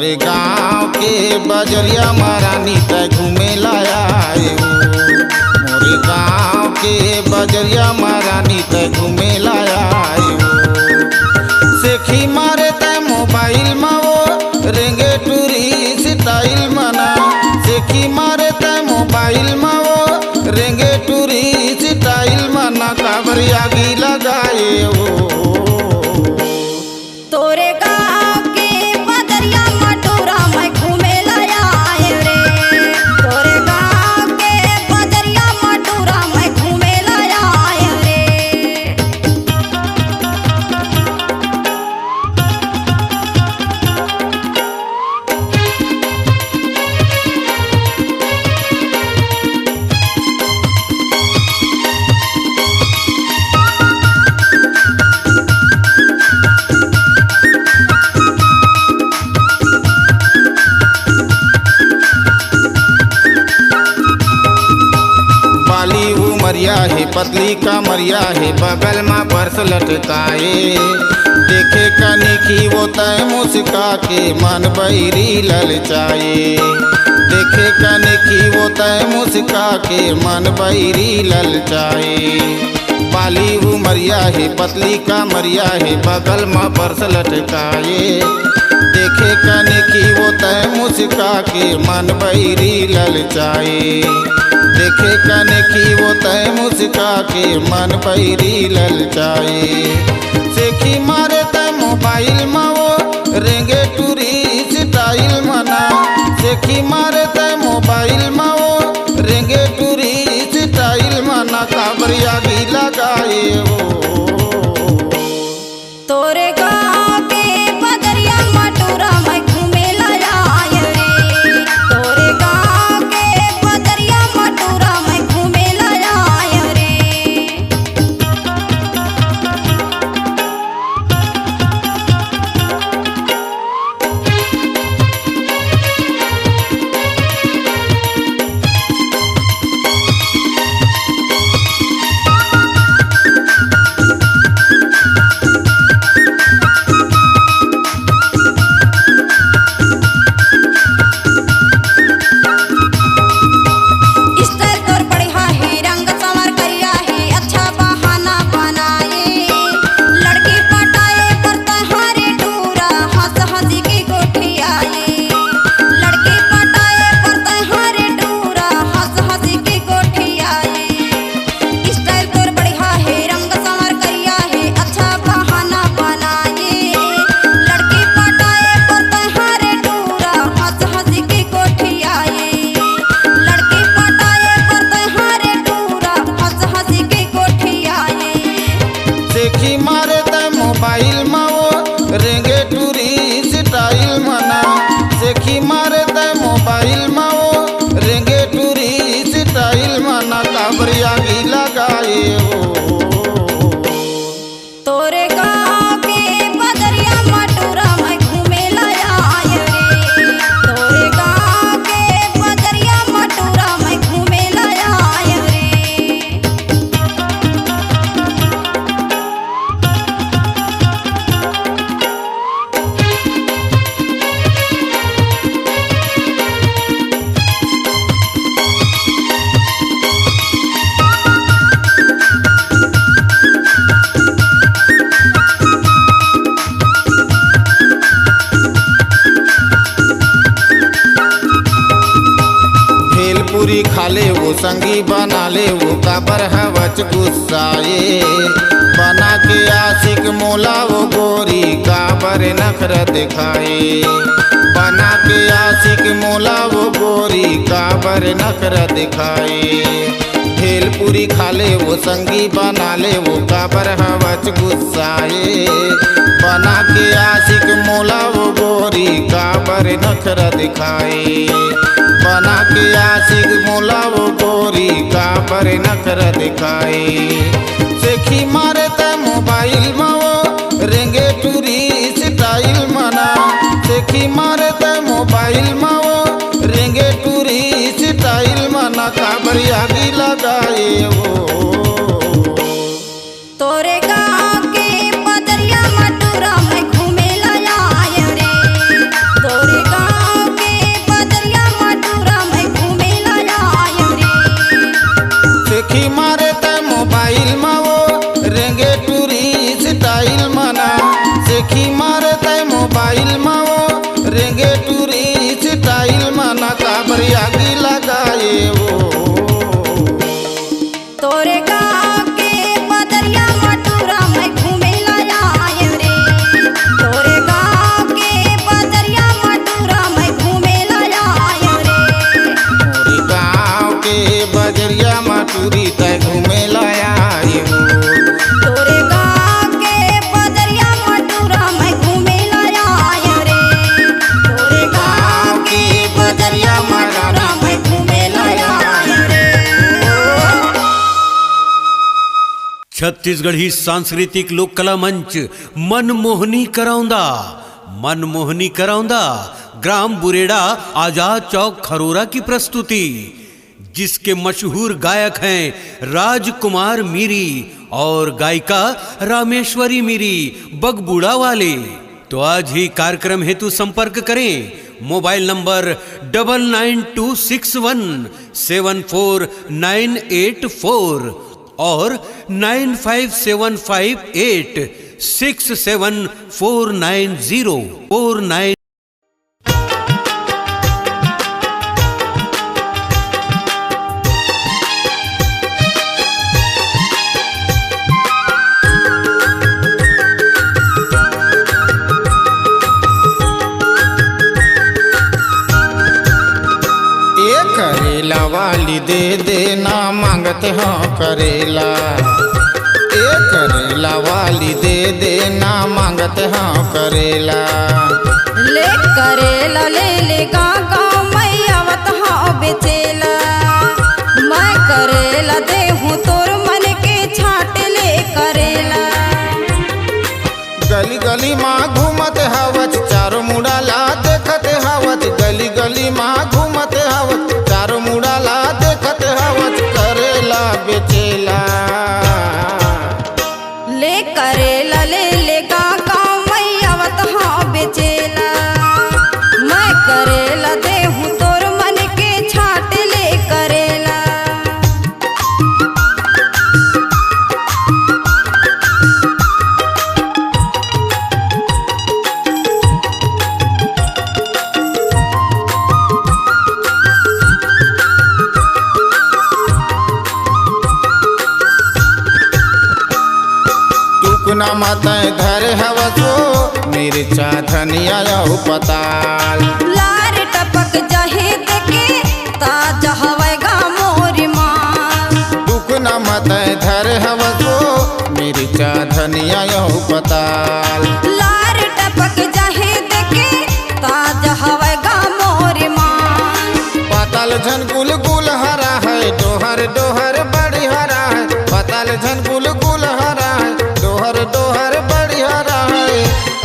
मोरे गाँव के बजरिया महारानी तय घूमे लाया मोरे गाँव के बजरिया महारानी तय घूमे लाया सेखी मारे तय मोबाइल में वो रेंगे टूरी स्टाइल मना सेखी मारे तय मोबाइल में वो रेंगे टूरी स्टाइल मना काबर आगी लगाए वो तोरे गाँव के बदरिया मटोरा मैं घूमे लाया रे। तोरे गाँव के बदरिया मटोरा मैं घूमे लाया रे। बाली उमरिया है पतली कमरिया है बगल में पर्स लटकाए देखे कनी की वो तय मुस्का के मन बैरी ललचाए देखे कनी की वो तय मुस्का के मन बैरी ललचाए बाली उमरिया है पतली कमरिया है बगल में पर्स लटकाए देखे कनी की वो तय मुस्का के मन बैरी ललचाए देखे कने की वो तय मुस्का के मन बैरी ललचाए सेखी मारे तय मोबाइल में वो रेंगे टूरी स्टाइल मना सेखी मारे तय मोबाइल में वो रेंगे टूरी स्टाइल मना काबर आगी लगाए वो तोरे गाँव के बदरिया मटोरा मैं घूमे लाया रे। तोरे गाँव के बदरिया मटोरा मैं घूमे लाया रे। स्टाइल तोर बढ़िया है रंग संवर करिया है अच्छा बहाना बनाए लड़की पटाए पर तहारे डूरा हंस हंसी की गोठी आए लड़की पटाए पर तहारे डूरा हंस हंसी की गोठी आए स्टाइल तोर बढ़िया है रंग संवर करिया है अच्छा बहाना बनाए लड़की पटाए पर तहारे डूरा हंस हंसी की गोठी आए लड़की पटाए पर तहारे डूरा हंस हंसी की गोठी आए। सेखी मारे तय मोबाइल में वो रेंगे टूरी स्टाइल मना सेखी मारे तय मोबाइल में वो रेंगे टूरी स्टाइल मना काबर आगी लगाए वो तोरे गाँव के बदरिया मटोरा मैं घूमे लाया रे। तोरे गाँव के बदरिया मटोरा मैं घूमे लाया रे। भेलपुरी खा ले वो संगी बना ले वो काबर हवच गुस्साए बना के आशिक मोला वो गोरी काबर नखर दिखाए बना के आशिक मोला वो गोरी काबर नखर दिखाए भेलपुरी खा ले वो संगी बना ले वो काबर हवच गुस्साए बना के आशिक मोला वो गोरी काबर नखर दिखाए बना के आशिक मोला वो गोरी काबर नखर दिखाए सेखी मारे तय मोबाइल में वो रेंगे टूरी स्टाइल मना सेखी मारे तय मोबाइल में वो रेंगे टूरी स्टाइल मना काबर आगी लगाए वो तोरे गाँव के बदरिया मटोरा मैं घूमे लाया रे। तोरे गाँव मसूरी तय घूमे लाया तोरे गाँव के बदरिया मटूरा मैं घूमे लाया रे। तोरे गाँव के बदरिया मटूरा मैं घूमे लाया रे। छत्तीसगढ़ी सांस्कृतिक लोक कला मंच मनमोहनी करौंदा ग्राम बुरेड़ा आजाद चौक खरोरा की प्रस्तुति, जिसके मशहूर गायक हैं राजकुमार मीरी और गायिका रामेश्वरी मीरी बगबूड़ा वाले। तो आज ही कार्यक्रम हेतु संपर्क करें मोबाइल नंबर 9926174984 और 957586749049। करेला वाली दे देना मांगते हाँ करेला, ए करेला वाली दे देना मांगते हाँ करेला। ले करेला ले गाँव मैं आवत हाँ बेचेला। मैं करेला दे हूँ तोर मन के छाट ले करेला। गली गली माँ घूमत हवत चारों मुड़ाला देखत हवत, गली गली माँ घूमत हवत चारों मुड़ाला देखत हवत, करेला बेचेला। ले करेला ले गाँव मैं आवत हाँ बेचेला। मैं करेला दे हूँ तोर मन के छाट ले करेला। टुकना माताएं धर हवसो मिर्चा धनिया यहु पताल। लार टपक जहे देखे ताजा हवाई गा मोरी माँ। टुकना माताएं धर हवसो मिर्चा धनिया यहु पताल। लार टपक जहे देखे ताजा हवाई गा मोरी माँ। पताल झन गुल गुल हरा है डोहर डोहर बड़ी हरा है, पताल झन गुल गुल हरा है डोहर डोहर बड़ी हरा है,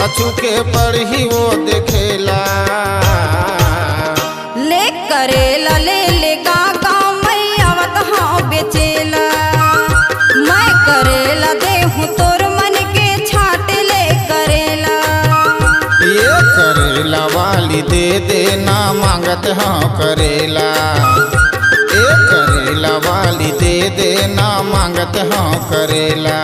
अछू के पढ़ी वो देखेला। ले करेला ले गाँव मैं आवत हाँ बेचेला। मैं करेला दे हूँ तोर मन के छाट ले करेला। ये करेला वाली दे देना मांगत हाँ करेला, ये करेला वाली दे देना मांगत हाँ करेला।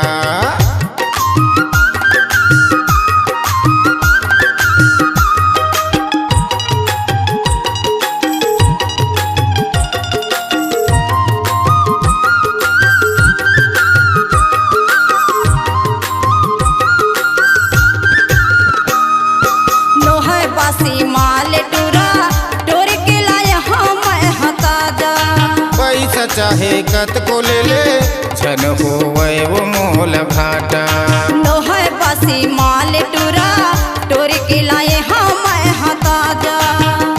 नोहर बासी माल टूरा टोर के लाया हाँ मैं हताजा। पैसा चाहे कत को ले ले झन हो वो मोल घाटा। नोहर बासी माल टूरा टोर के लाए हाँ मैं हताजा।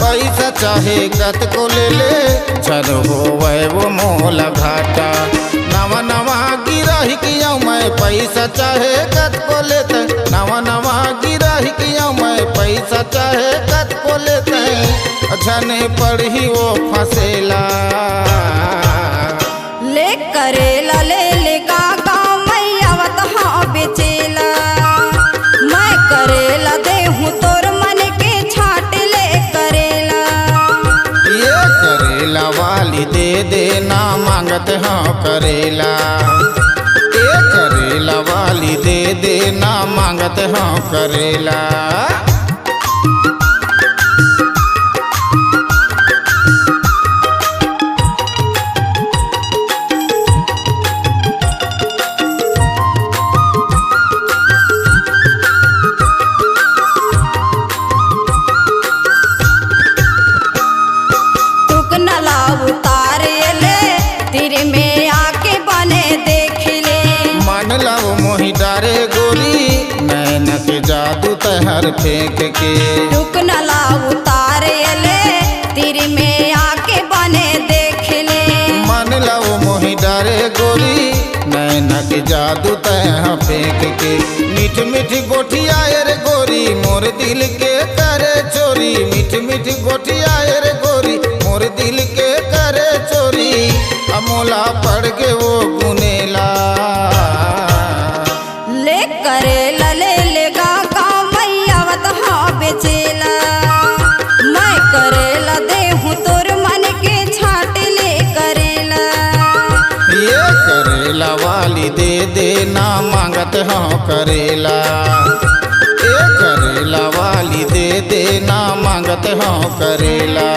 पैसा चाहे कत को ले ले झन हो वो मोल घाटा। नवा नवा गिराही किया मैं पैसा चाहे कत को लेते, नवा नवा गिराही किया मैं पैसा चाहे कत को लेते, झने पढ़ी वो फसेला। ले करेला ले गाँव मैं आवत हाँ बेचेला। मैं करेला दे हूँ तोर मन के छाट ले करेला। ये करेला वाली दे देना मांगत हाँ करेला, ये करेला वाली दे देना मांगत हाँ करेला। तुक नला उतार ले तेरे में आ हर फेंक के। टुक नला उतारे ले तेरी में आके बने देख ले। मन लो मोहि डरे गोरी नैना के जादू तह फेंक के। मीठ मीठ गोठिया रे गोरी मोर दिल के करे चोरी। मीठ मीठ गोठिया रे गोरी मोर दिल के करे चोरी। अमोला पड़ के वो गुनेला ले करेला ले गा मैया वतहा बेचेला। मैं करेला दे हूँ तोर मन के छाट ले करेला। ये करेला वाली दे ना मांगत हाँ करेला। ये करेला वाली दे ना मांगत हाँ करेला।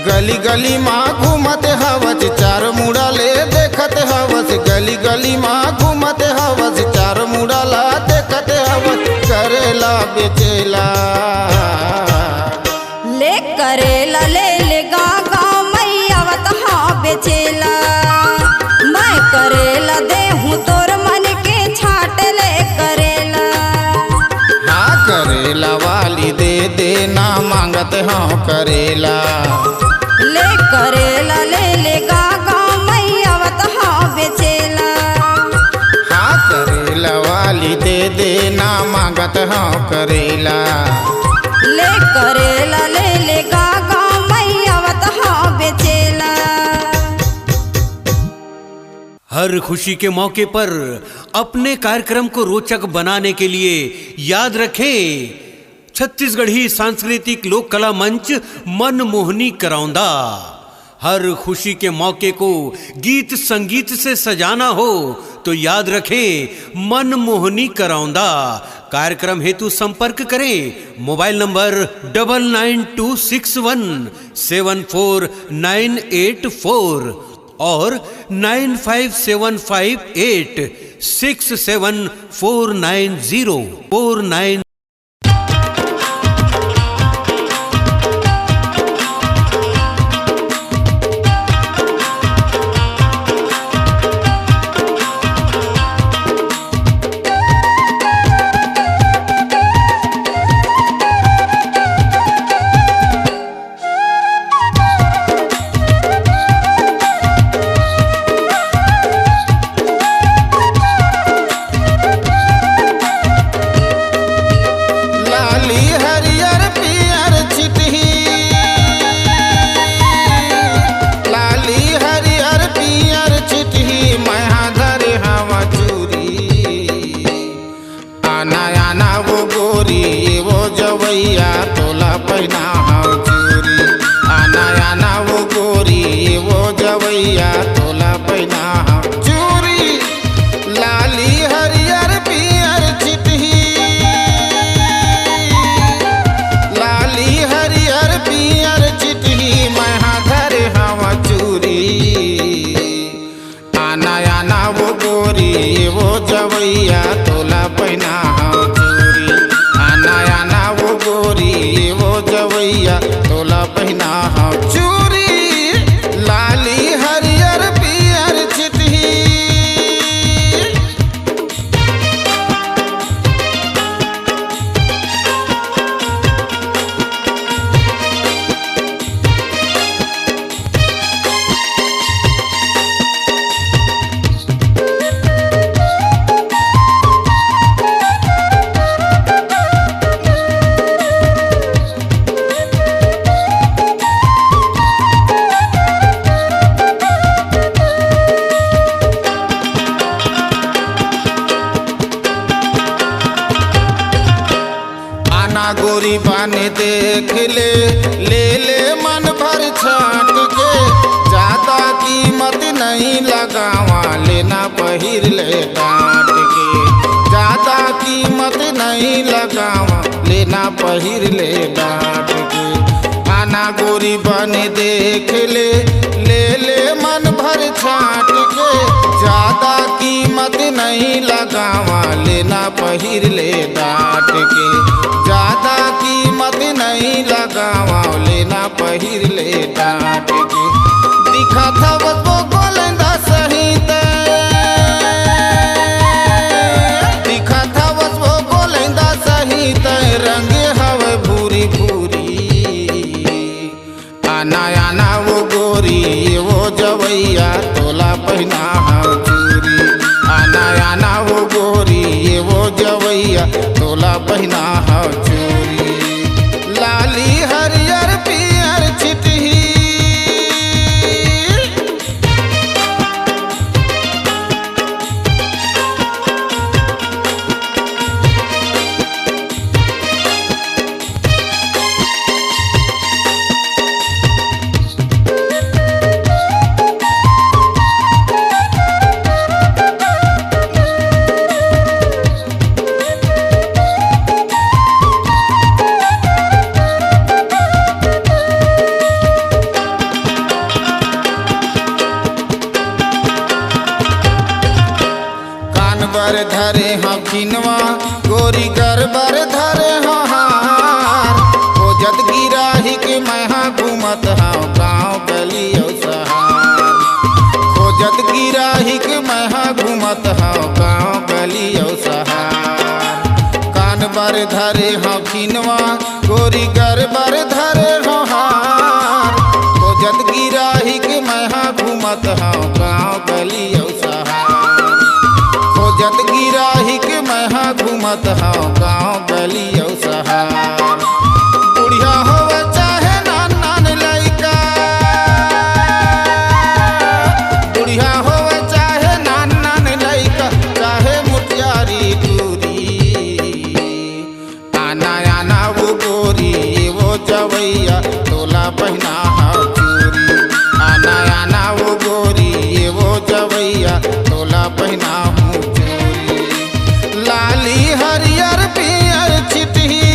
गली गली माँ घूमत हवस चार मुड़ा ले देखत हवस। गली गली माँ घूमत हवस चार मुड़ा ला देखत हवस। करेला बेचेला ले करेला ले गा मैया वतहा बेचेला। मैं करेला दे हूँ तोर मन के छाट ले करेला। हाँ करेला वाली दे ना मांगत हाँ करेला। ले करेला ले गा मैया वतहा बेचेला। हाँ करेला वाली दे ना मांगत हाँ करेला। ले करेला ले गा मैया वतहा बेचेला। हर खुशी के मौके पर अपने कार्यक्रम को रोचक बनाने के लिए याद रखें छत्तीसगढ़ी सांस्कृतिक लोक कला मंच मनमोहनी करौंदा। हर खुशी के मौके को गीत संगीत से सजाना हो तो याद रखें मनमोहनी करौंदा। कार्यक्रम हेतु संपर्क करें मोबाइल नंबर 9926174984 और 957586749049। गोरी बाने देख ले ले मन भर छाट के। ज्यादा कीमत नहीं लगावा लेना पहिर ले डांट के। ज्यादा कीमत नहीं लगावा लेना पहिर ले डांट के। आना गोरी बाने देख ले मन भर छाट के। ज्यादा कीमत नहीं लगावा लेना पहिर ले डांट के। ज्यादा कीमत नहीं लगावा लेना पहिर ले डांट के। दिखा था वो गोलंदा सही ते, दिखा था वो गोलंदा सही पहना है चूरी। आना आना वो गोरी ये वो जवैया तोला पहना है चूरी। लाली हरियर पियर छिटही बर धरे हाँ खिनवा गोरी गर बर धरे हाँ हार। ओ जद गिराही के मैं घूमत हाँ गाँव गली सहार। खोजत गिराही के मैं घूमत हाँ गाँव गली सहार। कान बर धरे हाँ खिनवा गोरी गर बर धरे हाँ हार। खोजत गिराही के मैं घूमत हाँ गाँव गली सहार। खोजत गिराही के मैं घूमत हाँ गाँव गली सहार। बुढ़िया होवे चाहे नान नान लइका, बुढ़िया होवे चाहे नान नान लइका, चाहे मुटियारी दूरी। आना आना वो गोरी वो जवैया तोला पहना है चूरी। आना आना वो गोरी वो जवैया तोला पहना हूँ चूरी। लाली हरियर पियर छिटही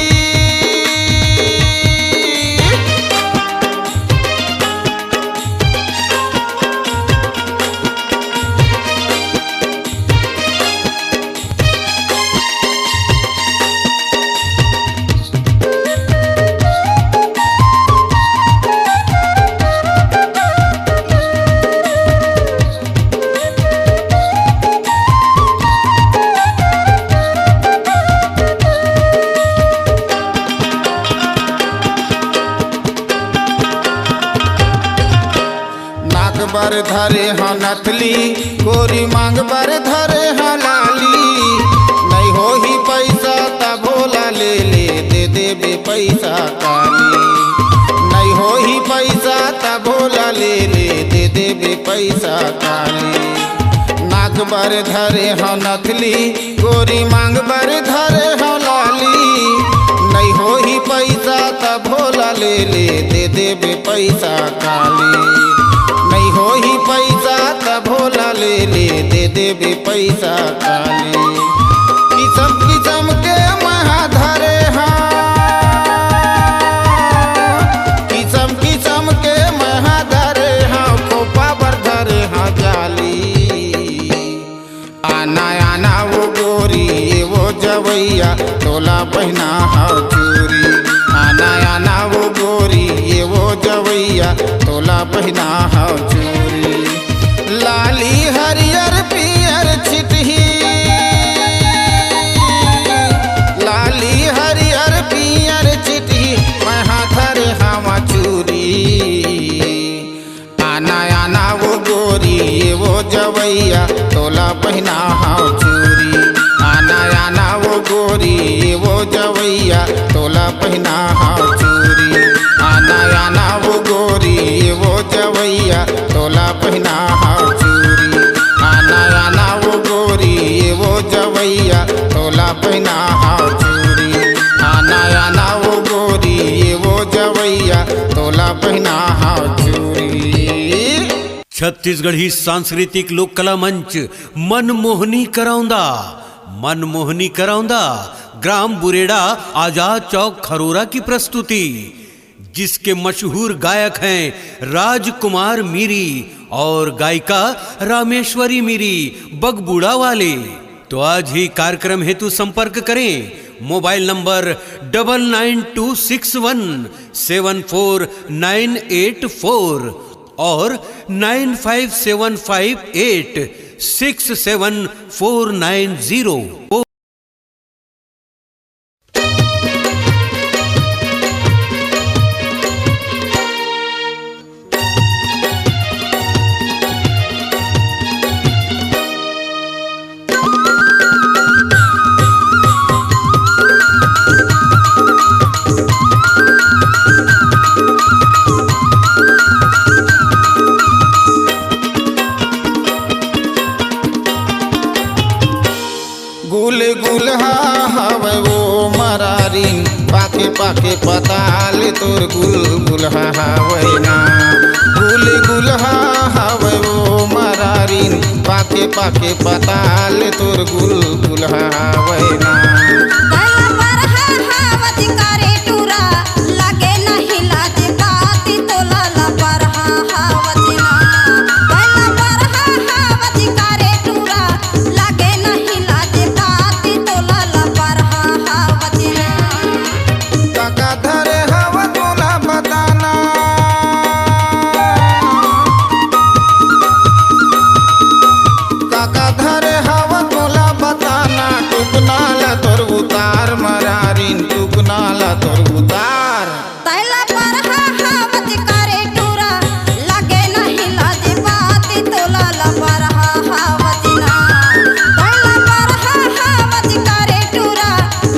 बर धरे हाँ नथली गोरी मांग बर धरे हाँ लाली। नहीं हो ही पैसा ता भोला ले ले दे देबे पैसा काली। नहीं हो ही पैसा ता भोला ले ले दे देबे पैसा काली। नाक बर धरे हाँ नथली गोरी मांग बर धरे हाँ लाली। नहीं हो ही पैसा ता भोला ले ले दे देबे पैसा काली। नहीं हो ही पैसा ता भोला ले ले दे देबे पैसा काली। किसम किसम के महाधरे हाँ, किसम किसम के महाधरे हाँ खोपा बर धरे हाँ जाली। आना आना वो गोरी वो जवैया तोला पहना है चूरी। आना आना वो गोरी वो जवैया तोला पहना है चूरी। लाली हरियर पियर छिटही लाली हरियर पियर छिटही मैं धरे हवा चूरी। आना आना वो गोरी वो जवैया तोला पहना है चूरी। आना आना वो गोरी वो जवैया तोला पहना है चूरी। आना आना वो गोरी वो जवैया तोला पहना है चूरी। आना आना वो गोरी वो जवैया तोला पहना है चूरी। आना आना वो गोरी वो जवैया तोला पहना है चूरी। छत्तीसगढ़ी सांस्कृतिक लोक कला मंच मनमोहनी कराउंदा, मनमोहनी कराउंदा ग्राम बुरेड़ा आजाद चौक खरोरा की प्रस्तुति, जिसके मशहूर गायक हैं राजकुमार मीरी और गायिका रामेश्वरी मीरी बगबूड़ा वाले। तो आज ही कार्यक्रम हेतु संपर्क करें मोबाइल नंबर 9926174984 और 9575867490। गुलहा हवे वो मरारीन पाके पाके पताल तोर गुलहा हवे ना गुलहा हवे वो मरारीन पाके पाके पताल तोर गुलहा हवे ना तैला बरहा हावत करे टूरा लागे नहीं लाज बाती तोला ला बरहा हावत ना तैला बरहा हावत करे टूरा लागे नहीं लाज बाती तोला ला बरहा हावत ना काका धरे हवा तोला बताना काका धरे हवा तोला बताना टुकनाला तोर उतार मरारीन टुकनाला तोर उतार तैला बरहा हावत करे टूरा लागे नहीं लाज बाती तोला ला बरहा हावत ना तैला बरहा हावत करे टूरा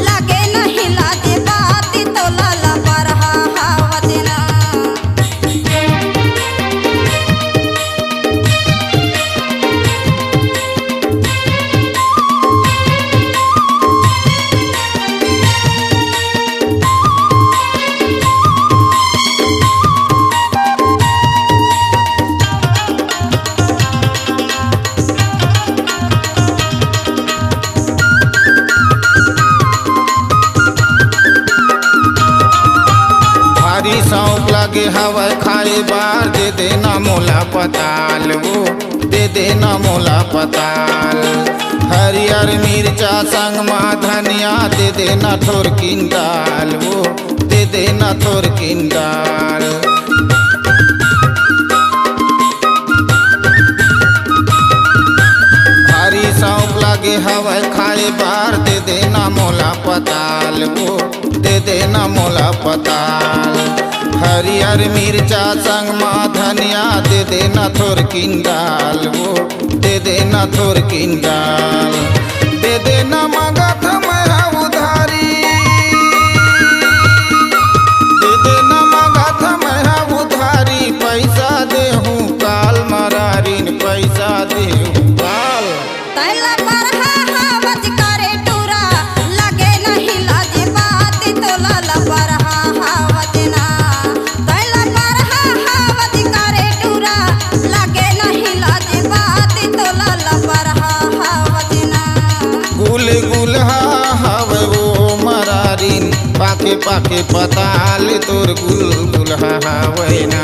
लागे नहीं लाज बाती तोला ला बरहा हावत ना भारी सौंप लगे हवा खाए बार दे देना मोला पताल वो दे देना मोला पताल हरियर मिर्चा संग मा धनिया दे देना थोर किंडाल वो दे देना थोर किंडाल भारी सौंप लगे हवा खाए बार दे देना मोला पताल वो दे देना मोला पताल हरियर मिर्चा संग मा धनिया दे देना थोर किंडाल वो दे देना थोर किंडाल दे देना मगध मैं उधारी दे देना मगध मैं उधारी पैसा दे हूँ काल मरारीन पैसा दे हूँ काल तैला बरहा हावत करे टूरा लागे नहीं लाज बाती तोला ला बरहा हावत ना तैला बरहा हावत करे टूरा लागे नहीं लाज बाती तोला ला बरहा हावत ना गुलहा हवे वो मरारीन पाके पाके पताल तोर गुलहा हवे ना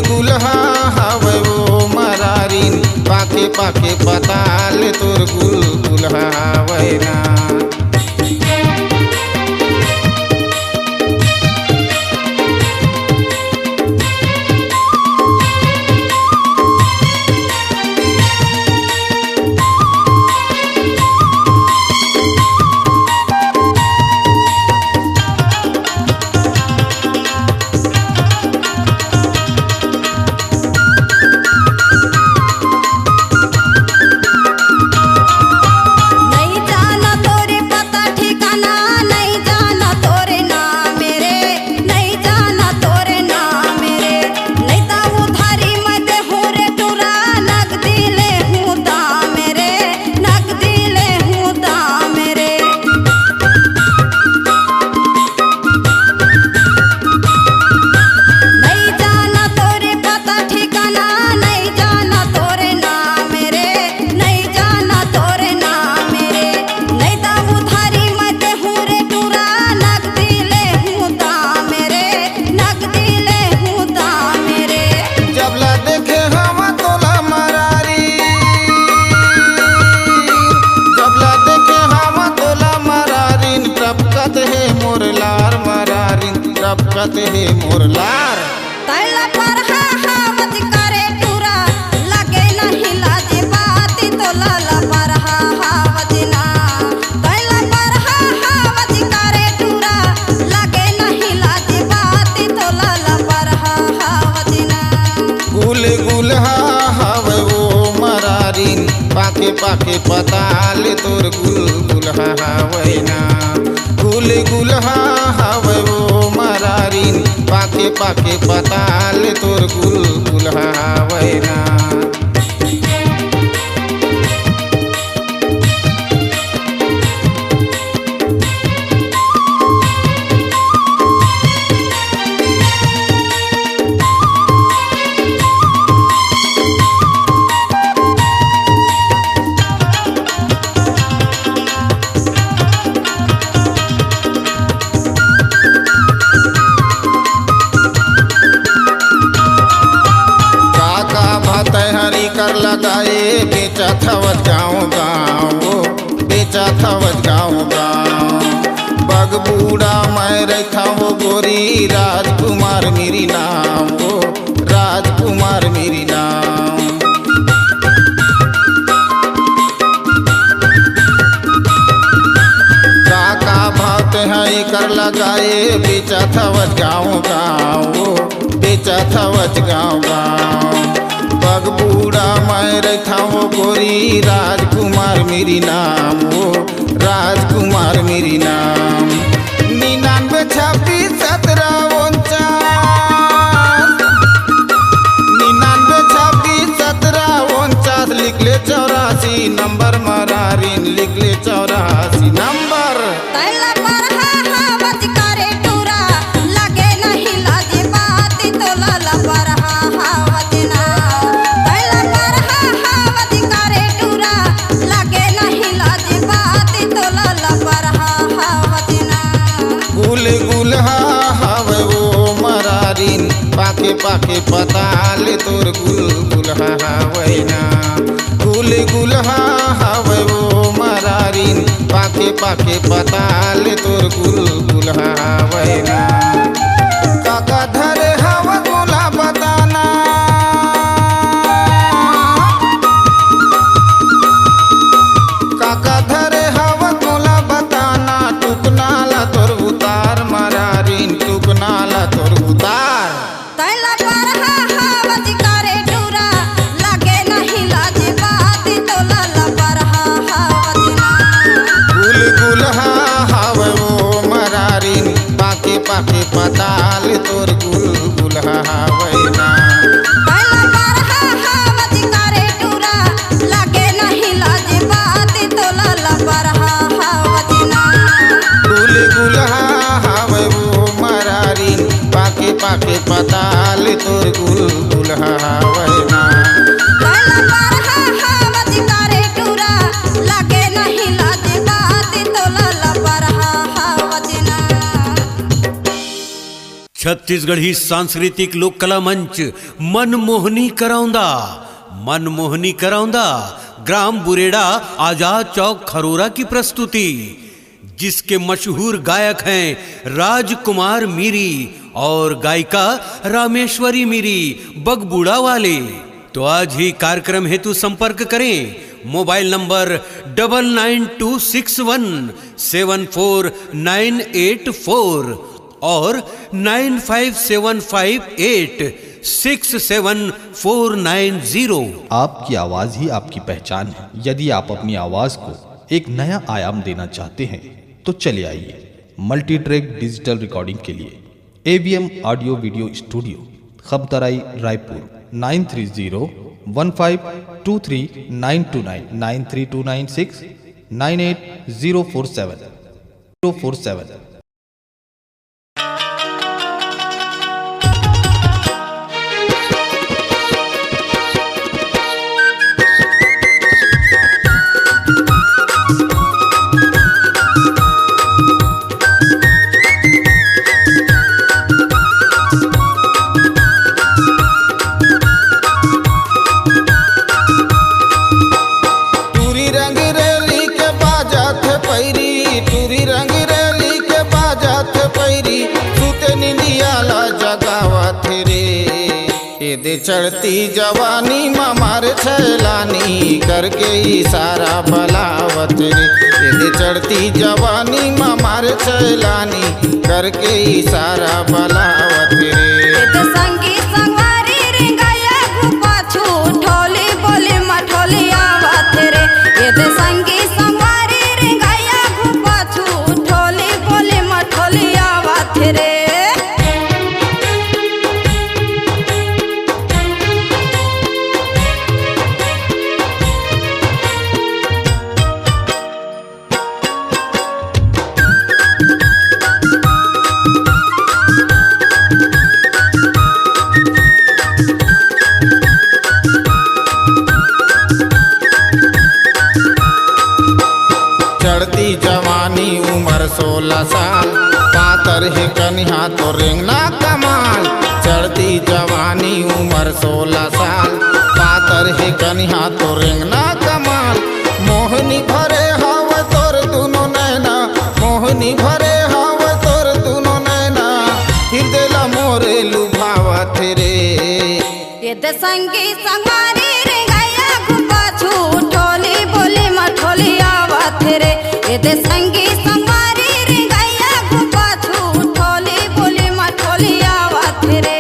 गुलहा हवे वो मरारीन पाके पाके पताल तोर गुलहा हवे ना नहीं जाना तोरे पता ठिकाना नहीं जाना तोरे नाम मेरे नहीं जाना तोरे नाम मेरे नहीं ता उधारी मैं दे हूँ रे टूरा नगदी ले हूँ दाम मेरे नगदी ले हूँ दाम मेरे नहीं जाना तोरे पता ठिकाना नहीं जाना तोरे नाम मेरे नहीं जाना तोरे नाम मेरे नहीं ता उधारी मैं दे हूँ रे टूरा नगदी ले हूँ दाम मेरे नगदी ले हूँ दाम मेरे जबला देखे हवा तोला मरारी जबला देखे हवा तोला मरारीन टपकत है मोरलार मरारीन टपकत है मोरलार तैला बरहा हावत करे टूरा लागे नहीं लाज बाती तोला ला बरहा हावत ना तैला बरहा हावत करे टूरा लागे नहीं लाज बाती तोला ला बरहा हावत ना गुलहा हवे वो मरारीन पाके पाके पताल तोर गुलहा हवे ना गुलहा हवे वो मरारीन पाके पाके पताल तोर गुलहा हवे ना कर लगाए बेचा थवत गाँव गाँव वो बेचा थवत गाँव गाँव बग बूढ़ा मैं रखा वो गोरी राजकुमार मेरी नाम वो राजकुमार मेरी नाम। काका भात है कर लगाए बेचा थवत गाँव गाँव वो बेचा थवत गाँव गाँव बग बूढ़ा मैं रखा वो गोरी राजकुमार मेरी नाम वो राजकुमार मेरी नाम। 99 26 17 49 99 26 17 49 लिख ले 84 नंबर मरारीन लिख ले 84 नंबर। तैला पर हावत करे टूरा लगे नहीं लाजे बात तो लाला पर हावत ना तैला पर हावत करे टूरा लगे नहीं लाजे बात तो लाला पर हावत ना। गुल गुल हवे वो मरारीन पाके पाके पताल तोर गुल गुल हवे ना गुल गुल हवे वो मरारीन पाके पाके पताल तोर गुल गुल हवे ना। काका धरे हवा मोला बताना काका धरे हवा मोला बताना टुकनाला तोर उतार मरारीन टुकनाला तोर उतार। तैला पर हावत करे टूरा लगे नहीं लाजे बात तो लाला पर हावत ना। गुल गुल हवे वो मरारीन पाके पाके पताल तोर गुल गुल हवे ना। तैला पर हावत करे टूरा लगे नहीं लाजे बात तो लाला पर हावत ना। गुल गुल हवे वो मरारीन पाके पाके पताल तोर गुल गुल हवे ना। तैला पर हावत करे टूरा लगे नहीं लाजे बात तो लाला पर हावत ना। छत्तीसगढ़ी सांस्कृतिक लोक कला मंच मनमोहनी कराउंदा ग्राम बुरेड़ा आजाद चौक खरोरा की प्रस्तुति, जिसके मशहूर गायक हैं राजकुमार मीरी और गायिका रामेश्वरी मीरी बगबूढ़ा वाले। तो आज ही कार्यक्रम हेतु संपर्क करें मोबाइल नंबर 9926174984 और 9575867490। आपकी आवाज ही आपकी पहचान है। यदि आप अपनी आवाज को एक नया आयाम देना चाहते हैं तो चले आइए मल्टी ट्रैक डिजिटल रिकॉर्डिंग के लिए AVM audio video studio Khamtarai Raipur 9301523929 93296 98047। चढ़ती जवानी मार छैलानी करके इशारा बलावत रे चढ़ती जवानी मार छैलानी करके इशारा बलावत रे। संगी संगवारी रिंगाया पाछू ठोली बोली मठोली आवत रे संगी संगवारी रिंगाया पाछू ठोली बोली मठोली आवत रे। चढ़ती जवानी उम्र 16 साल पातर है कन्हा तो रेंगना कमाल। चढ़ती जवानी उम्र 16 साल पातर है कन्हा तो रेंगना कमाल। मोहनी भरे हव तोर दुनो नैना, मोहनी भरे हव तोर दुनो नैना, हृदय ला मोरे लुभावत रे। ये दे संगी संगवारी रे गया गुपा छूटोली बोली मठोली आवत रे। ये दे संगी संगवारी रे गया गुपा छूटोली बोली मठोली आवत रे।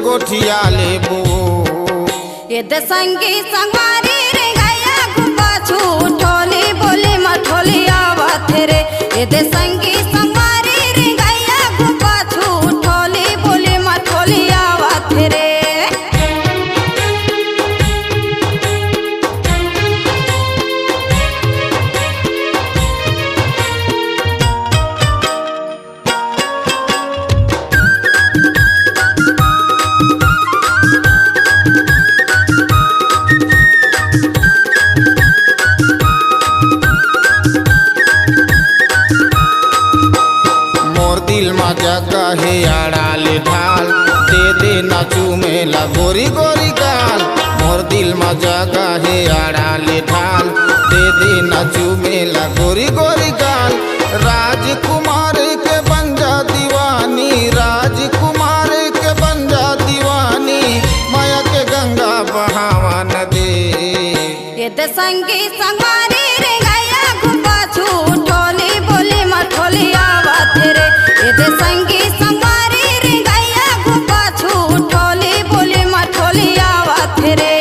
गोठिया लेबो ये दे संगी संगवारी रे गया गुपा छूटोली बोली मठोली आवत रे। ये दे संगी संगवारी रे गया गुपा छूटोली बोली मठोली आवत रे। दिल मा जगा है आड़ाले ढाल, दे दे नाचू मेला गोरी गोरी गाल। मोर दिल मा जगा है आड़ाले ढाल, दे दे नाचू मेला गोरी गोरी गाल। राजकुमार के बन जा दीवानी, राजकुमार के बन जा दीवानी, माया के गंगा बहावा न दे। ये दे संगी संगवारी रे गया गुपा छूटोली बोली मठोली आवत रे। ये दे संगी संगवारी रे गया गुपा छूटोली बोली मठोली आवत रे।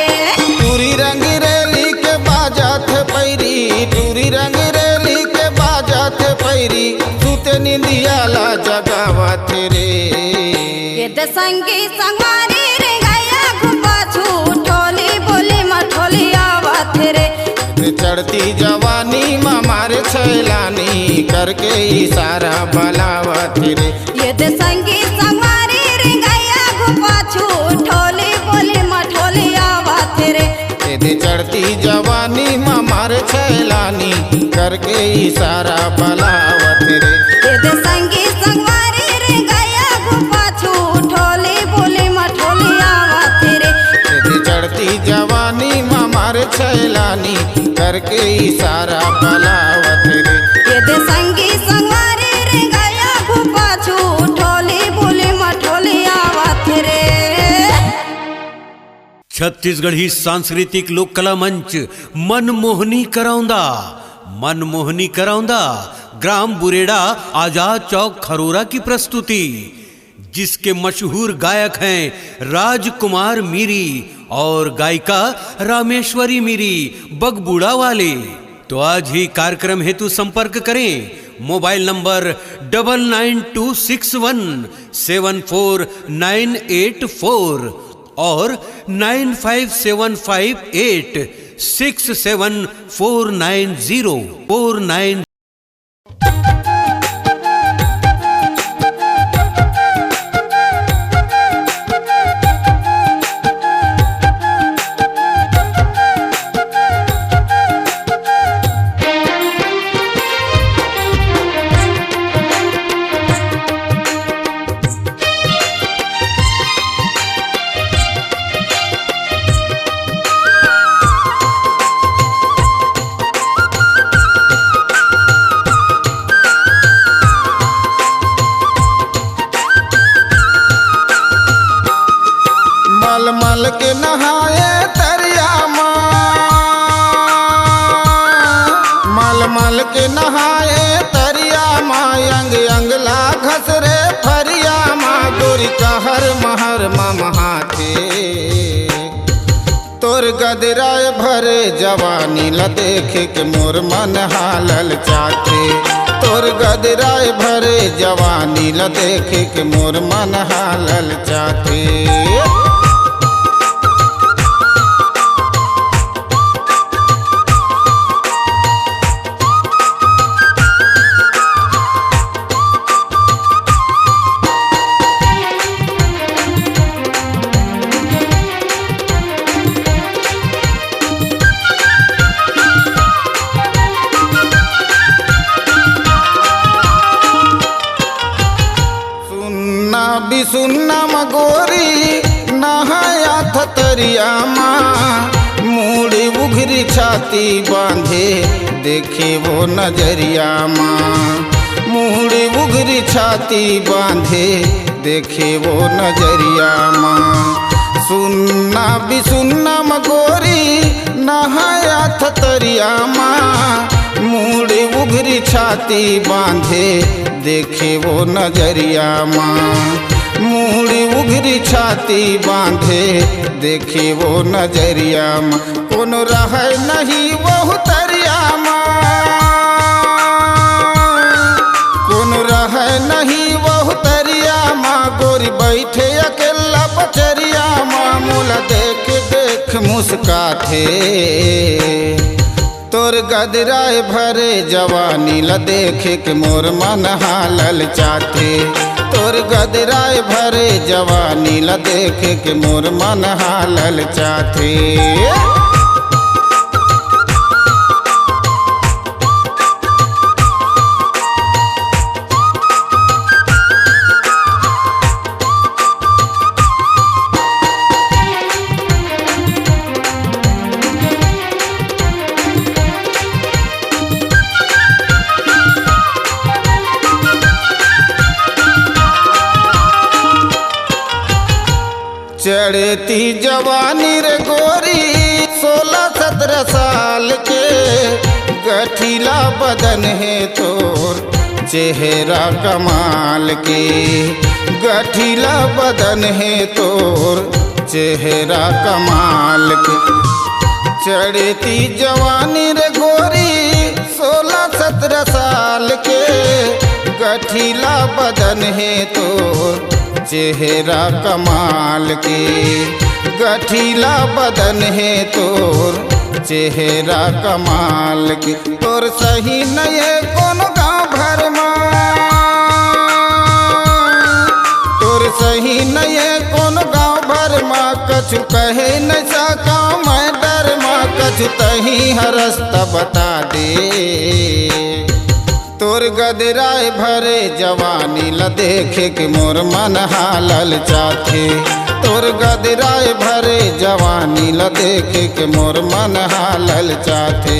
टूरी रंग रेली के बाजा थे पैरी, टूरी रंग रेली के बाजा थे पैरी, सूते निंदिया ला जगावत रे। ये दे संगी संगवारी रे गया गुपा छूटोली बोली मठोली आवत रे। चढ़ती जवानी में मारे छैलानी, करके इशारा बलावत रे। ये दे संगी संगवारी रे गया गुपा छूटोली बोली मठोली आवत रे। दे चढ़ती जवानी में मारे छैलानी, करके इशारा बलावत रे। ये दे संगी संगवारी रे गया गुपा छूटोली बोली मठोली आवत रे। दे चढ़ती जवानी में मारे छैलानी, करके इशारा बलावत रे। ये दे संगी संगवारी रे गया गुपा छूटोली बोली मठोली आवत रे। छत्तीसगढ़ी सांस्कृतिक लोक कला मंच मनमोहनी करौंदा, मनमोहनी करौंदा ग्राम बुरेड़ा आजाद चौक खरोरा की प्रस्तुति, जिसके मशहूर गायक हैं राजकुमार मीरी और गायिका रामेश्वरी मीरी बगबूड़ा वाले। तो आज ही कार्यक्रम हेतु संपर्क करें मोबाइल नंबर 9926174984 और 957586749049। मल के नहाए तरिया माँ, मल के नहाए तरिया माँ, अंग अंग ला घसरे फरिया माँ, गोरी कहर महर ममहाथे तोर गदराए भरे जवानी ला देख के मोर मन हालल चाटे। तोर गदराए भरे जवानी ला देख के मोर मन हालल चाटे। सुन्ना मगोरी नहाया थतरिया माँ, मूड़ी उघरी छाती बांधे देखे वो नजरिया माँ। मूड़ी उघरी छाती बांधे देखे वो नजरिया माँ। सुन्ना भी सुन्ना मगोरी नहाया थतरिया माँ, मूड़ी उघरी छाती बांधे देखे वो नजरिया माँ। मूड़ी उघरी छाती बांधे देखे वो नजरिया माँ। कोनो रहे नहीं वो तरिया माँ, कोनो रहे नहीं वो तरिया माँ। गोरी बैठे अकेला पचरिया माँ, मोला देख देख मुस्काथे। तोर गदराए भरे जवानी ला देख के मोर मन हालल चाटे। तोर गदराए भरे जवानी ला देख के मोर मन हालल चाटे। चढ़ती जवानी रे गोरी 16-17 साल के, गठीला बदन है तोर चेहरा कमाल के। गठीला बदन है तोर चेहरा कमाल के। चढ़ती जवानी रे गोरी 16-17 साल के, गठीला बदन है तोर चेहरा कमाल के। गठीला बदन है तोर चेहरा कमाल के। तोर सही नये कोनो गाँव भर माँ, तोर सही नये कोनो गाँव भर माँ। कछु कहे न सका मैं डर माँ, कछु तही हरस्ता बता दे। तोर गदराए भरे जवानी ला देख के मोर मन हालल चाटे। तोर गदराए भरे जवानी ला देख के मोर मन हालल चाटे।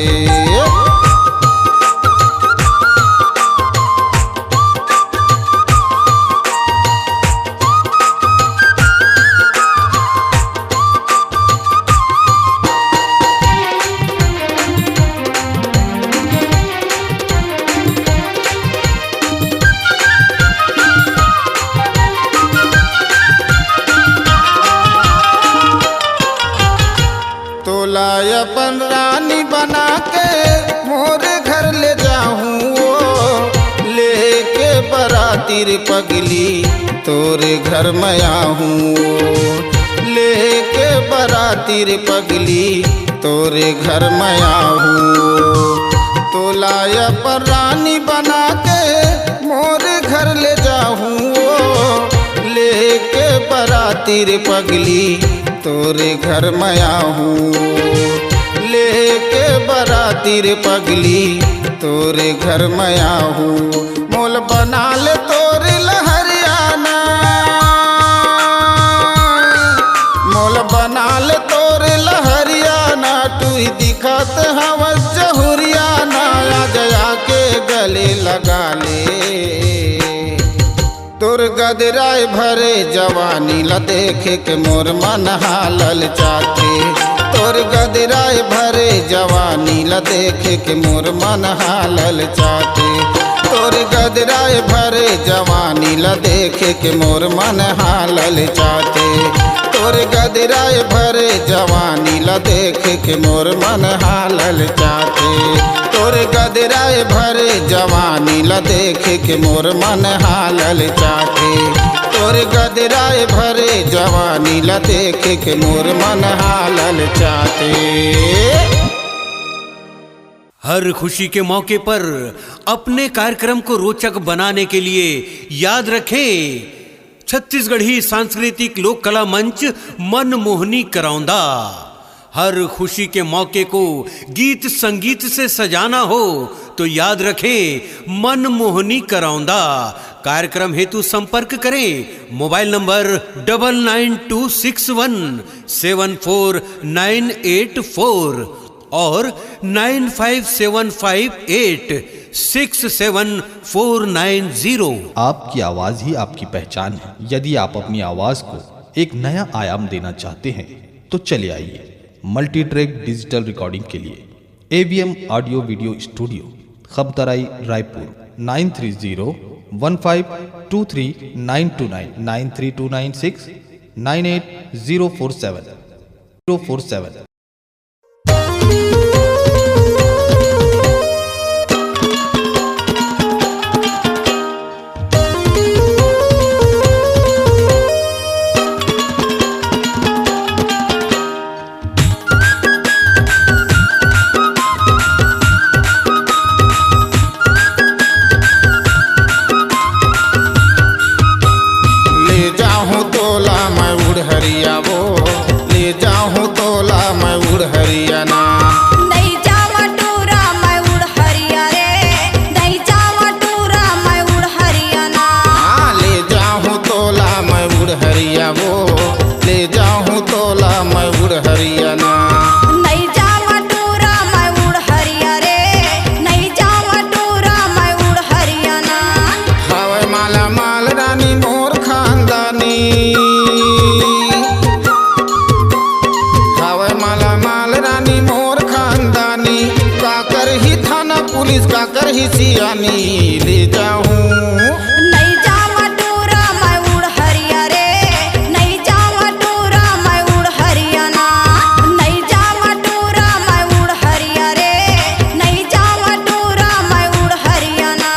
अपन रानी बना के मोर घर ले जाऊँ, लेके बरातिर पगली तोरे घर में आऊँ। लेके बरातिर पगली तोरे घर में आऊँ। तो लाया पर रानी बना के मोर घर ले जाऊँ, लेके बरातिर पगली तोरे घर में आऊँ। लेके बरातिर पगली तोरे घर में आऊँ। मोल बना ले तोरे लहरियाना, मोल बना ले तोरे लहरियाना। तू ही दिखत हवस जहुरियाना, आ जया के गले लगा ले। तोर गदराए भरे जवानी ला देख के मोर मन हालल चाटे। तोर गदराए भरे जवानी ला देख के मोर मन हालल चाटे। तोर गदराए भरे जवानी ला देखे के मोर मन हालल चाहते। तोर गदराए भरे जवानी ला देखे के मोर मन हालल चाहते। तोर गदराए भरे जवानी ला देखे के मोर मन हालल चाहते। तोर गदराए भरे जवानी ला देखे के मोर मन हालल चाहते। हर खुशी के मौके पर अपने कार्यक्रम को रोचक बनाने के लिए याद रखें छत्तीसगढ़ी सांस्कृतिक लोक कला मंच मनमोहनी करौंदा। हर खुशी के मौके को गीत संगीत से सजाना हो तो याद रखें मनमोहनी करौंदा। कार्यक्रम हेतु संपर्क करें मोबाइल नंबर 9926174984 और 9575867490। आपकी आवाज़ ही आपकी पहचान है। यदि आप अपनी आवाज़ को एक नया आयाम देना चाहते हैं तो चले आइए मल्टी ट्रैक डिजिटल रिकॉर्डिंग के लिए AVM audio video studio, Khamtarai, Raipur 9301523929 9329698047। Police का कर ही सियानी ले जाऊं। नहीं जावा टूरा मैं उड़ हरिया रे, नहीं जावा टूरा मैं उड़ हरियाणा। नहीं जावा टूरा मैं उड़ हरिया रे, नहीं जावा टूरा मैं उड़ हरियाणा।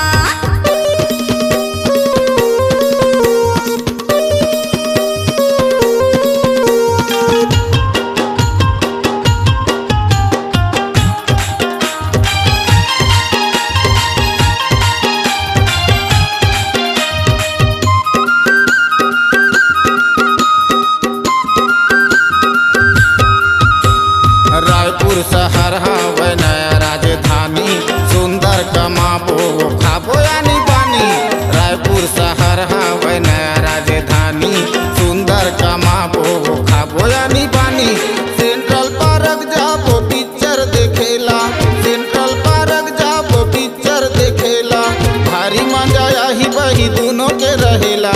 रायपुर शहर हवे नया राजधानी, सुंदर कमाबो खाबो यानी बानी। रायपुर शहर हवे नया राजधानी, सुंदर कमाबो खाबो यानी बानी। सेंट्रल पार्क जाबो पिक्चर देखेला, सेंट्रल पार्क जाबो पिक्चर देखेला। भारी मजा यही बही दोनों के रहेला।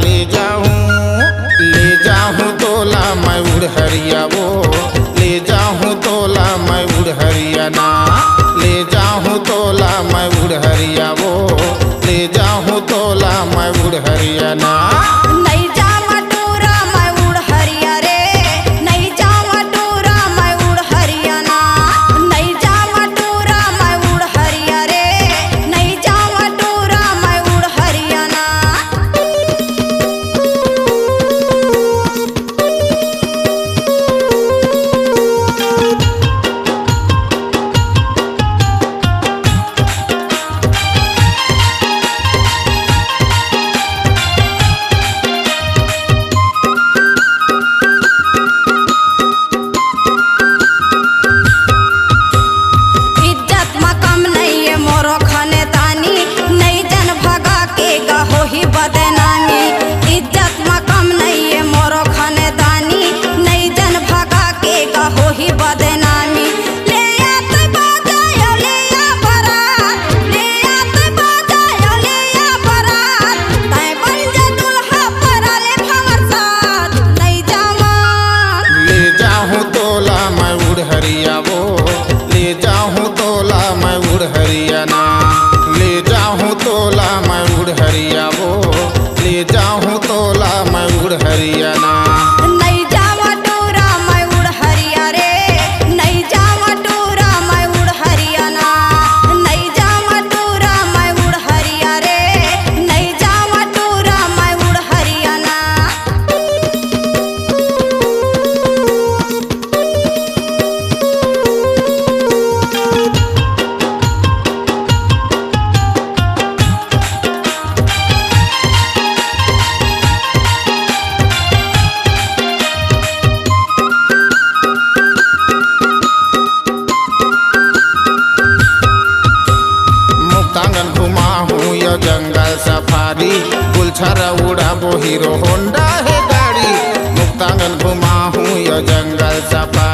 ले जाऊं तोला मैं उड़ हरिया वो, ले जाऊं तोला मैं उड़ हरियाणा। ले जाऊं तोला मैं उड़ हरिया वो, ले जाऊं तोला मैं उड़ हरियाणा। नहीं जावा टूरा मैं उड़ हरिया रे, नहीं जावा टूरा मैं उड़ हरियाणा। नहीं जावा टूरा मैं उड़ हरिया रे, नहीं जावा टूरा मैं उड़ हरियाणा।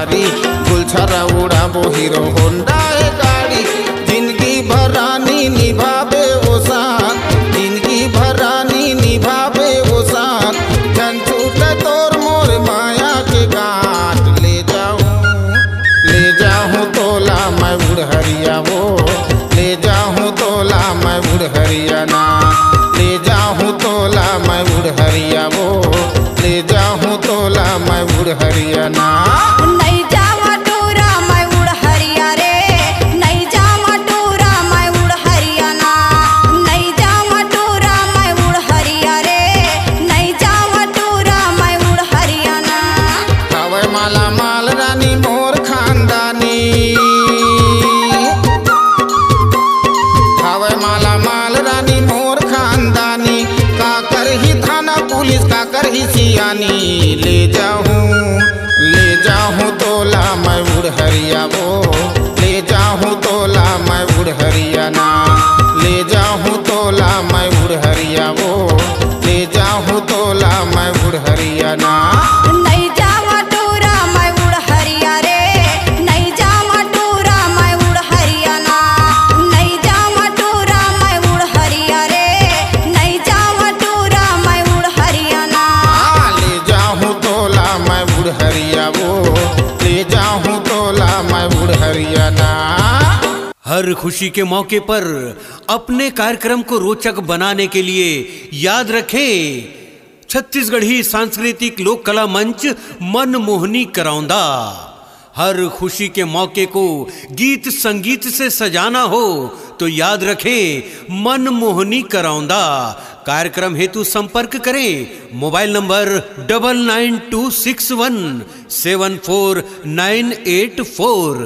भारी, गुलछरा उड़ाबो हीरो होंडा है गाड़ी। जिंदगी भर रानी निभावे वो साथ, जिंदगी भर रानी निभावे वो साथ। जन छूटे तोर मोर माया के गांठ, ले जाऊं तोला मैं बुढ़हरिया वो, ले जाऊं तोला मैं बुढ़हरिया ना, ले जाऊं तोला मैं बुढ़हरिया वो, ले जाऊं तोला मैं बुढ़हरिया ना। नहीं जावा टूरा मैं बुढ़हरिया रे, नहीं जावा टूरा मैं बुढ़हरिया ना, नहीं जावा टूरा मैं बुढ़हरिया रे, नहीं जावा टूरा मैं बुढ़हरिया ना। हवे माला माल रानी मोर खानदानी, हवे माला माल रानी मोर खानदानी। का कर ही थाना पुलिस का कर ही सियानी, ले जाऊं तोला मैं बुढ़हरिया वो, ले जाऊं तोला मैं बुढ़हरिया ना, ले जाऊं तोला मैं बुढ़हरिया वो, ले जाऊं तोला मैं बुढ़हरिया ना। नहीं जावा टूरा मैं बुढ़हरिया रे, नहीं जावा टूरा मैं बुढ़हरिया ना, नहीं जावा टूरा मैं बुढ़हरिया रे, नहीं जावा टूरा मैं बुढ़हरिया ना। ले जाऊं तोला मैं बुढ़हरिया वो, ले जाऊं तोला मैं बुढ़हरिया ना। हर खुशी के मौके पर अपने कार्यक्रम को रोचक बनाने के लिए याद रखें छत्तीसगढ़ी सांस्कृतिक लोक कला मंच मनमोहनी करौंदा। हर खुशी के मौके को गीत संगीत से सजाना हो तो याद रखें मनमोहनी करौंदा। कार्यक्रम हेतु संपर्क करें मोबाइल नंबर 9926174984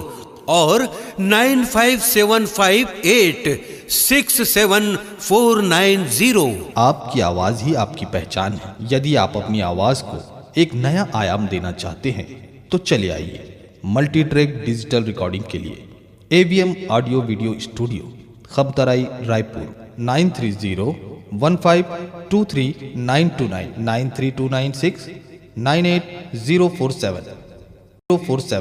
और 9575867490। आपकी आवाज़ ही आपकी पहचान है। यदि आप अपनी आवाज़ को एक नया आयाम देना चाहते हैं तो चले आइए मल्टी ट्रैक डिजिटल रिकॉर्डिंग के लिए AVM audio video studio, Khamtarai, Raipur 9301523929 9329698047।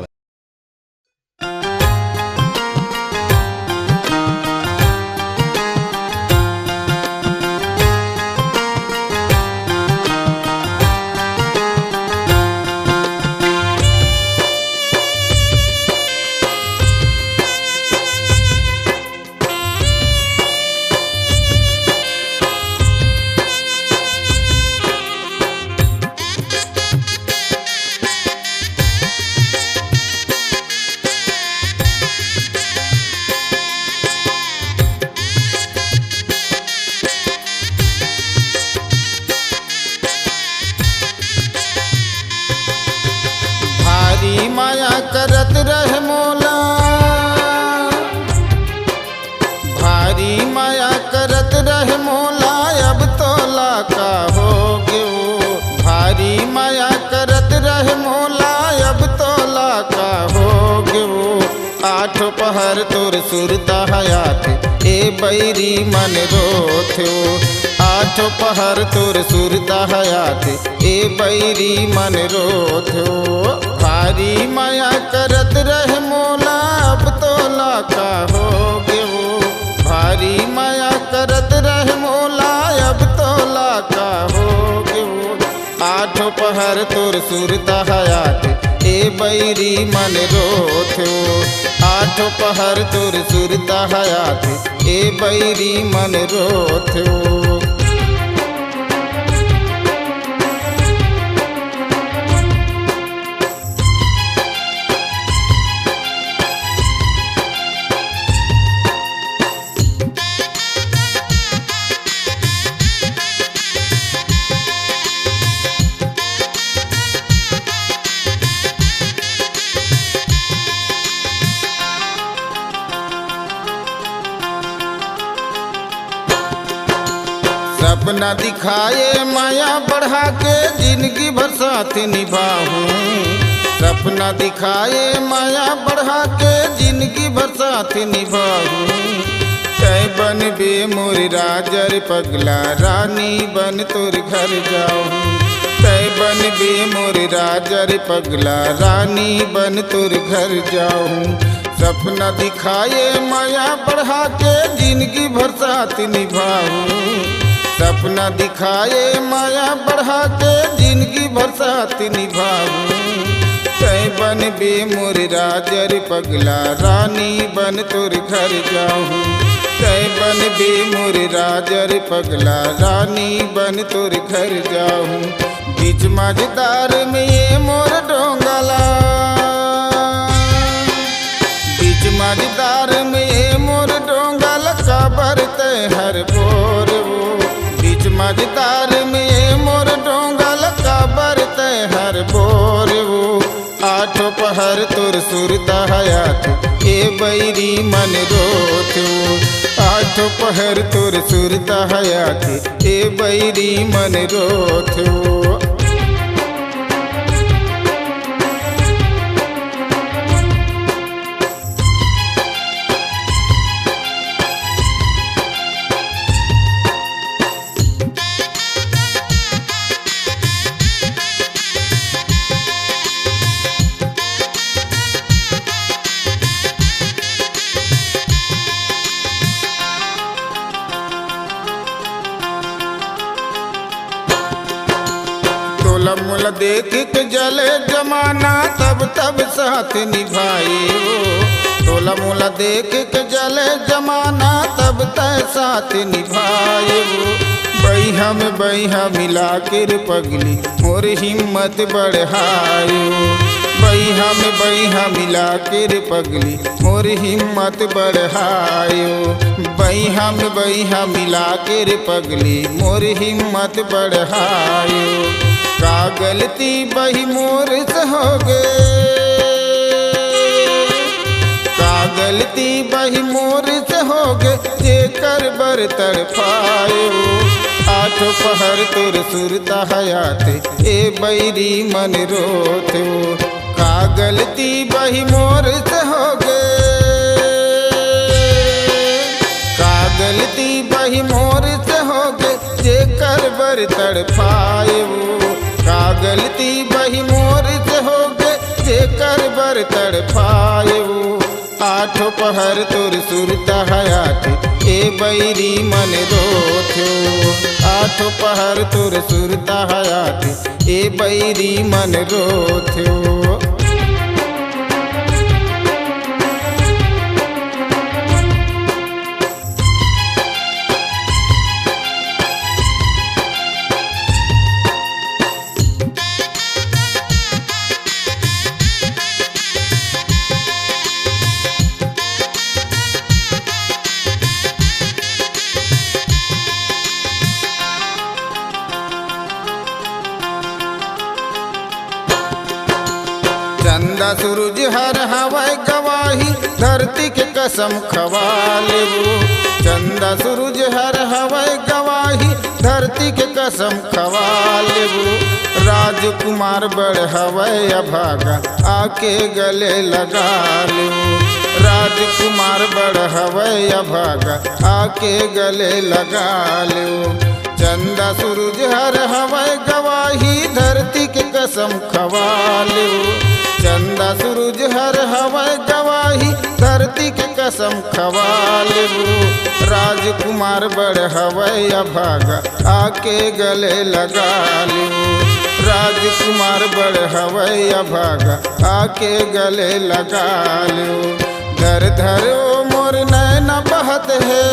माया करत रहे मोला, भारी माया करत रहे मोला, अब तोला का हो गयो। भारी माया करत रहे मोला, अब तोला का हो गयो। आठ पहर तोर सुरता हयात, ए बैरी मन रोथ्यो। आठ पहर तोर सुरता हयात, ए बैरी मन रोथ्यो। भारी माया करत रहे मोला, अब तोला का हो गयो। भारी माया करत रहे मोला, अब तोला का हो गयो। आठ पहर तोर सुरता हयात, ए बैरी मन रोथ्यो। आठ पहर तोर सुरता हयात, ए बैरी मन रोथ्यो। सपना दिखाए माया बढ़ा के, जिंदगी भर साथ निभाऊं। सपना दिखाए माया बढ़ा के, जिंदगी भर साथ निभाऊं। तय बन बे मोर राजर पगला, रानी बन तोर घर जाऊं। तय बन बे मोर राजा रे पगला, रानी बन तुर घर जाऊं। सपना दिखाए माया बढ़ा के, जिंदगी भर साथ निभाऊं। सपना दिखाए माया बढ़ा के, जिंदगी भर साथ निभाऊं। तै बन बे मोर राजा रे पगला, रानी बन तुर घर जाऊं। तै बन बे मोर राजा रे पगला, रानी बन तुर घर जाऊं। बीच मझदार में ये मोर डोंगला, बीच मझदार में ये मोर डोंगल काबर ते हर बोर वो। बीच मझदार में ये मोर डोंगल काबर ते हर बोर वो। आठों पहर तुर सुरता हयात, ए बैरी मन रोत वो। आठों पहर तुर सुरता हयात, ए बैरी मन रोत वो। तोला मोला देख के जले जमाना, तब तब साथ निभाए वो। तोला मोला देख के जले जमाना, तब तब साथ निभाए वो। बैहा में बैहा मिला कर पगली, मोर हिम्मत बढ़ायो। बैहा में बैहा मिला कर पगली, मोर हिम्मत बढ़ायो। बैहा में बैहा मिला कर पगली, मोर हिम्मत बढ़ायो। का गलती बही मोर से हो गए, का गलती बही मोर से हो गए, जे कर बर तड़पायो। आठों पहर तुर सुरता हयात, ए बैरी मन रोत वो। का गलती बही मोर से हो गए, का गलती बही मोर से हो गए, जे कर बर तड़पाए वो। का गलती बही मोर से हो गए, जे कर बर तड़पाए वो। आठों पहर तुर सुरता हयात, ए बैरी मन रोत वो। आठों पहर तुर सुरता हयात, ए बैरी मन रोत वो। चंदा सूरज हर हवाई गवाही, धरती के कसम खवा लेबो। चंदा सूरज हर हवाई गवाही, धरती के कसम खवा लेबो। राजकुमार बड़ हवाई अभागा, आके गले लगा लेबो। राजकुमार बड़ हवाई अभागा, आके गले लगा लेबो। चंदा सूरज हर हवाई गवाही, धरती के कसम खवा लेबो। चंदा सूरज हर हवाई गवाही, धरती के कसम खवा लेबो। राजकुमार बड़ हवाई अभागा, आके गले लगा लेबो। राजकुमार बड़ हवाई अभागा, आके गले लगा लेबो। धर धर ओ मोर नैना बहत है,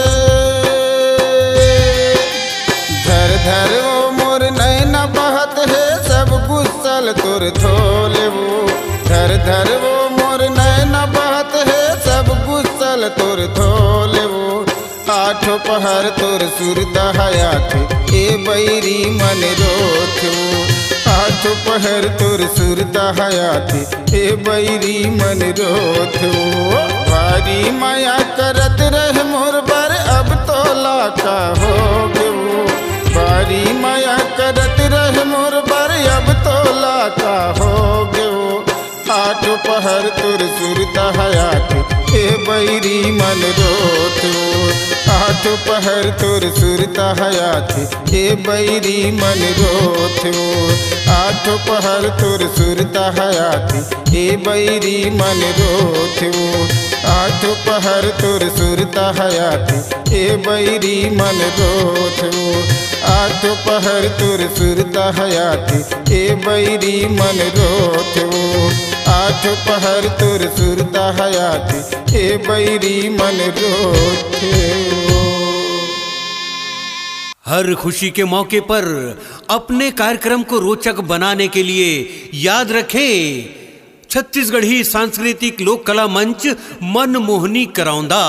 धर धर ओ मोर नैना बहत है, सब गुस्सल तुर धो लेबो। धर धर वो मोर नैना बहत है, सब गुस्सल तुर धो लेबो। आठों पहर तुर सुरता हयात, ए बैरी मन रोत वो। आठों पहर तुर सुरता हयात, ए बैरी मन रोत वो। भारी माया करत रह मोर बर, अब तो लाका हो गयो। भारी माया करत रह मोर बर, अब तो लाका हो गयो। आठों पहर तुर सुरता हयात, ए बैरी मन रोत आठ पहर तुर सुरता हयाती ए बैरी मन रोत आठ पहर तुर सुरता हयाती ए बैरी मन रोत आठ पहर तुर सुरता हयाती ए बैरी मन रोत आठ पहर तुर सुरता हयाती ए बैरी मन रोत आठ पहर तुर सुरता हयाती ए बैरी मन रोत। हर खुशी के मौके पर अपने कार्यक्रम को रोचक बनाने के लिए याद रखें छत्तीसगढ़ी सांस्कृतिक लोक कला मंच मनमोहनी करौंदा।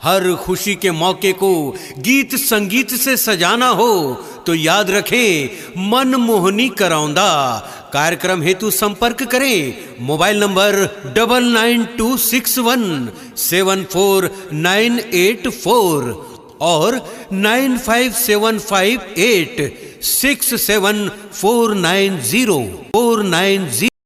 हर खुशी के मौके को गीत संगीत से सजाना हो तो याद रखें मनमोहनी करौंदा। कार्यक्रम हेतु संपर्क करें मोबाइल नंबर 9926174984 और 9575867490।